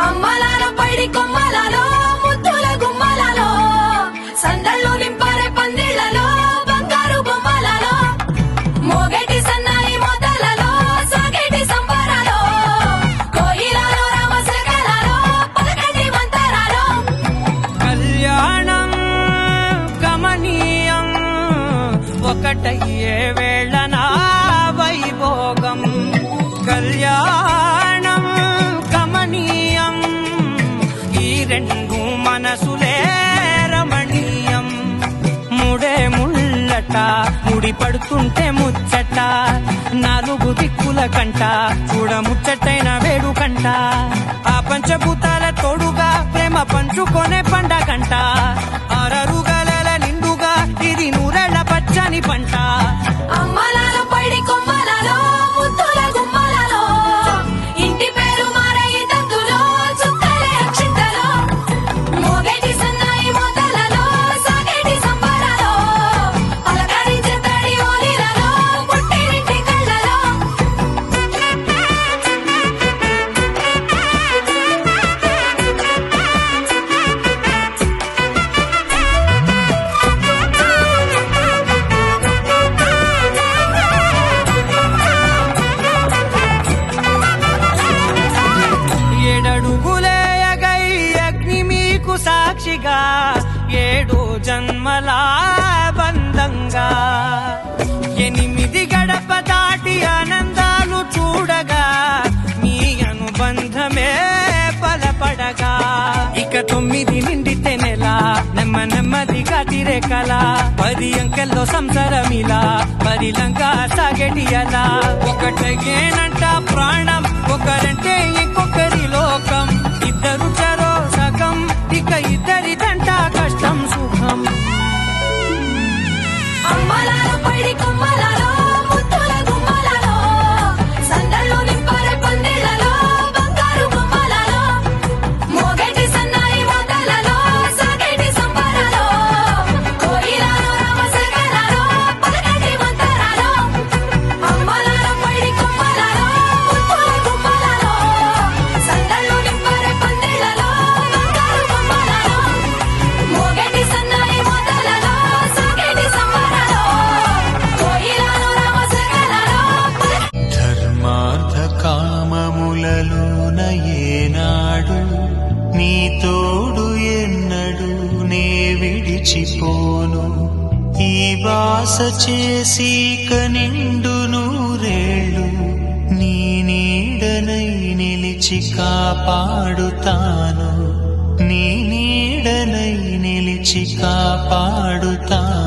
అమ్మలాల పైడి కొమ్మలలో ముద్దుల గుమ్మలలో సందళ్ళు నింపరే పందిళ్లలో బంగారు బొమ్మలలో మోగేటి సన్నాయి మొదలలో సాగేటి సంబరాలో కోయిలలో రామశకలలో పలకటి మంతరాలో కళ్యాణం గమనీయం ఒకటయ్యే వేళ నా వైభోగం కళ్యాణం గమనీయం ఈ రెండు మనసులే రమణీయం ముడే ముళ్ళట ముడి పడుతుంటే ముచ్చట నాలుగు దిక్కుల కంట చూడ ముచ్చటైన వేడుకంట ఆ పంచభూతాల తోడుగా ప్రేమ పంచుకొనే పండగంట ఆరరుగల నిండుగా ఇది నూరెళ్ళ పచ్చని పంట అమ్మలాల పైడి కొమ్మలలో ముద్దుల గుమ్మలలో ఇంటి పేరు మారయి తందులో చుక్కలే అక్షింతలో మోగేటి సన్నాయి మొదలలో సాగేటి సంబరాలో పలకరించే తడి ఓలిలలో పుట్టినింటి కళ్ళలో ఏడడుగులే ఎగై అగ్ని మీకు సాక్షిగా ఏడు జన్మల బంధంగా ఎనిమిది గడప దాటి ఆనందాలు చూడగా మీ అనుబంధమే బలపడగా ఇక 9 నిండితే నెల నెమ్మదిగా తిరేకల 10 అంకెల్లో సంసారమిలా పరిలంగా సాగేటి అలా ఒకటేనంట ప్రాణం ఒకరంటే ఇంకొకరి లోకం ఇద్దరు చరో సగం ఇక ఇద్దరిదంట కష్టం సుఖం అమ్మలాల పైడి కొమ్మలలో ముద్దుల గుమ్మలలో సందళ్ళు నింపరే పందిళ్లలో బంగారు బొమ్మలలో మోగేటి సన్నాయి మొదలలో సాగేటి సంబరాలో కోయిలలో రామశకలలో పలకటి మంతరాలో అమ్మలాల పైడి కొమ్మలలో ముద్దుల గుమ్మలలో సందళ్ళు నింపరే పందిళ్లలో బంగారు బొమ్మలలో మోగేటి సన్నాయి మొదలలో సాగేటి సంబరాలో కోయిలలో రామశకలలో ధర్మార్థ కామములలోన ఏనాడు నీ తోడు ఎన్నడు నే విడిచిపోను ఈ వాస చేసి కనిండు నూరేళ్ళు నీ నీడనై నిలిచి కాపాడుతాను నీ నీడనై నిలిచి కాపాడుతాను